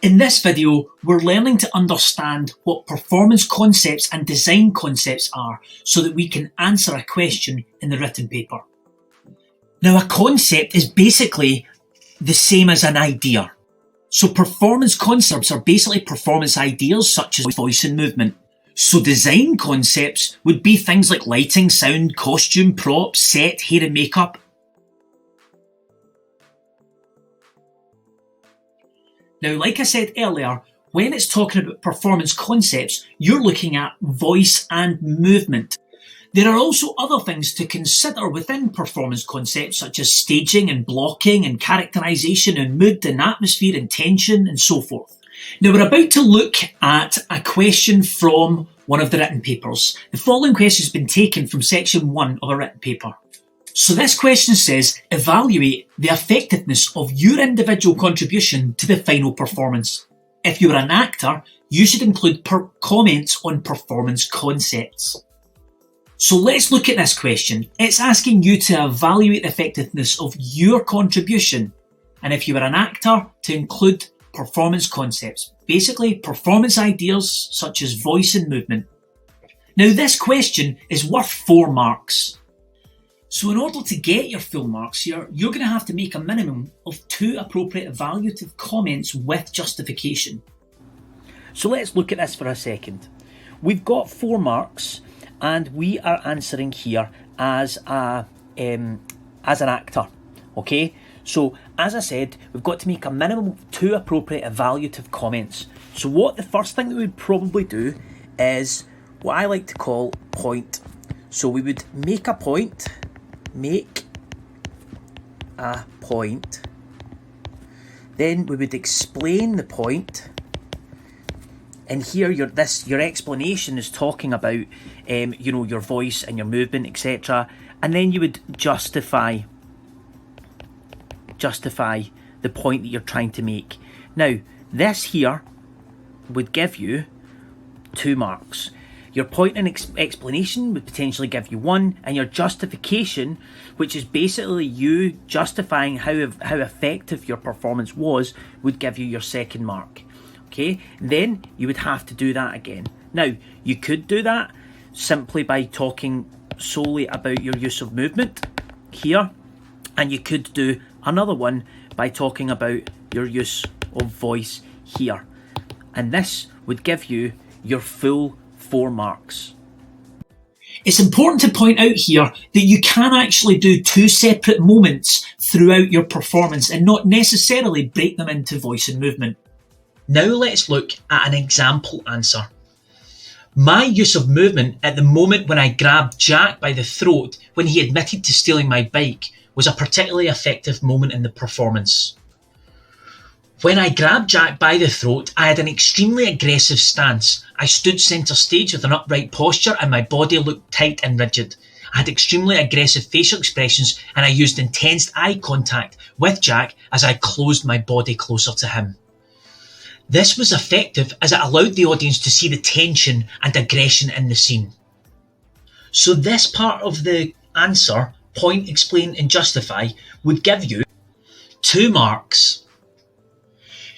In this video, we're learning to understand what performance concepts and design concepts are so that we can answer a question in the written paper. Now, a concept is basically the same as an idea. So performance concepts are basically performance ideas such as voice and movement. So design concepts would be things like lighting, sound, costume, props, set, hair and makeup. Now, like I said earlier, when it's talking about performance concepts, you're looking at voice and movement. There are also other things to consider within performance concepts, such as staging and blocking and characterization and mood and atmosphere and tension and so forth. Now, we're about to look at a question from one of the written papers. The following question has been taken from section 1 of a written paper. So this question says, evaluate the effectiveness of your individual contribution to the final performance. If you're an actor, you should include comments on performance concepts. So let's look at this question. It's asking you to evaluate the effectiveness of your contribution. And if you were an actor, to include performance concepts. Basically, performance ideas such as voice and movement. Now this question is worth 4 marks. So in order to get your full marks here, you're going to have to make a minimum of 2 appropriate evaluative comments with justification. So let's look at this for a second. We've got 4 marks and we are answering here as an actor, okay? So as I said, we've got to make a minimum of 2 appropriate evaluative comments. So what the first thing that we would probably do is what I like to call point. So we would make a point. Then we would explain the point, and here your explanation is talking about your voice and your movement, etc. And then you would justify the point that you're trying to make. Now this here would give you 2 marks. Your point and explanation would potentially give you 1, and your justification, which is basically you justifying how effective your performance was, would give you your 2nd mark. Okay, then you would have to do that again. Now, you could do that simply by talking solely about your use of movement here, and you could do another one by talking about your use of voice here. And this would give you your full 4 marks. It's important to point out here that you can actually do 2 separate moments throughout your performance and not necessarily break them into voice and movement. Now let's look at an example answer. My use of movement at the moment when I grabbed Jack by the throat when he admitted to stealing my bike was a particularly effective moment in the performance. When I grabbed Jack by the throat, I had an extremely aggressive stance. I stood centre stage with an upright posture and my body looked tight and rigid. I had extremely aggressive facial expressions and I used intense eye contact with Jack as I closed my body closer to him. This was effective as it allowed the audience to see the tension and aggression in the scene. So this part of the answer, point, explain and justify, would give you 2 marks.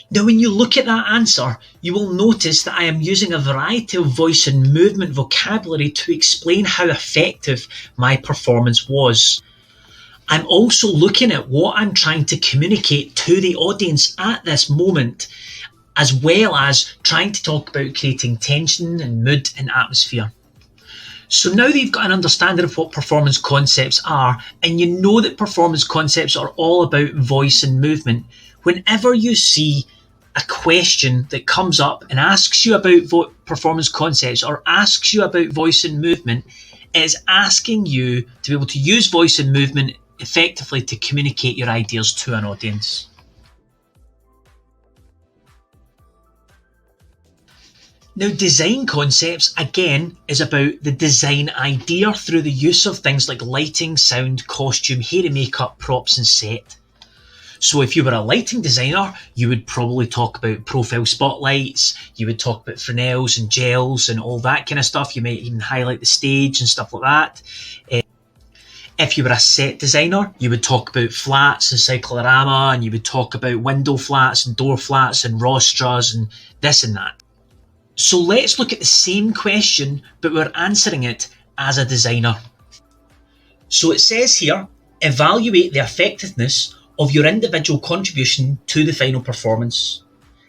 Now when you look at that answer, you will notice that I am using a variety of voice and movement vocabulary to explain how effective my performance was. I'm also looking at what I'm trying to communicate to the audience at this moment, as well as trying to talk about creating tension and mood and atmosphere. So now that you've got an understanding of what performance concepts are, and you know that performance concepts are all about voice and movement, whenever you see a question that comes up and asks you about performance concepts or asks you about voice and movement, it is asking you to be able to use voice and movement effectively to communicate your ideas to an audience. Now, design concepts, again, is about the design idea through the use of things like lighting, sound, costume, hair and makeup, props and set. So if you were a lighting designer, you would probably talk about profile spotlights, you would talk about Fresnels and gels and all that kind of stuff. You might even highlight the stage and stuff like that. If you were a set designer, you would talk about flats and cyclorama, and you would talk about window flats and door flats and rostras and this and that. So let's look at the same question, but we're answering it as a designer. So it says here, evaluate the effectiveness of your individual contribution to the final performance.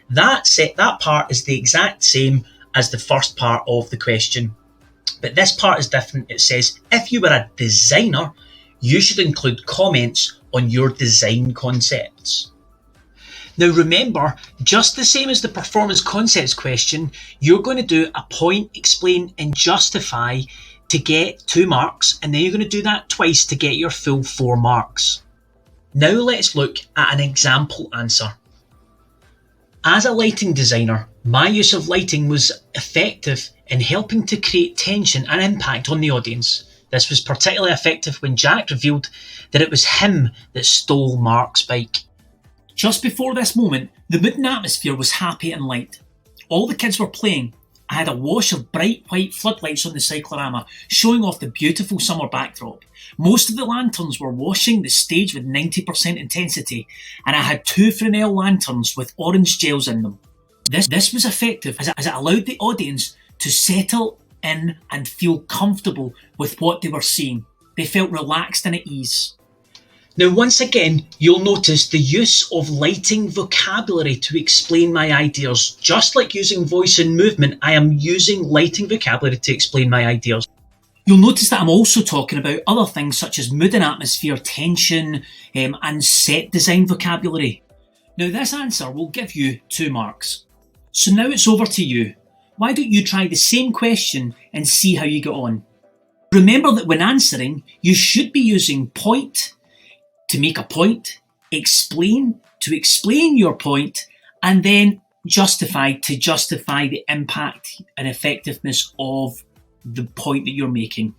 That part is the exact same as the first part of the question. But this part is different. It says, if you were a designer, you should include comments on your design concepts. Now remember, just the same as the performance concepts question, you're going to do a point, explain and justify to get 2 marks, and then you're going to do that twice to get your full 4 marks. Now let's look at an example answer. As a lighting designer, my use of lighting was effective in helping to create tension and impact on the audience. This was particularly effective when Jack revealed that it was him that stole Mark's bike. Just before this moment, the mood and atmosphere was happy and light. All the kids were playing. I had a wash of bright white floodlights on the cyclorama, showing off the beautiful summer backdrop. Most of the lanterns were washing the stage with 90% intensity, and I had 2 Fresnel lanterns with orange gels in them. This was effective as it allowed the audience to settle in and feel comfortable with what they were seeing. They felt relaxed and at ease. Now, once again, you'll notice the use of lighting vocabulary to explain my ideas. Just like using voice and movement, I am using lighting vocabulary to explain my ideas. You'll notice that I'm also talking about other things such as mood and atmosphere, tension, and set design vocabulary. Now, this answer will give you 2 marks. So now it's over to you. Why don't you try the same question and see how you get on? Remember that when answering, you should be using point to make a point, explain to explain your point, and then justify to justify the impact and effectiveness of the point that you're making.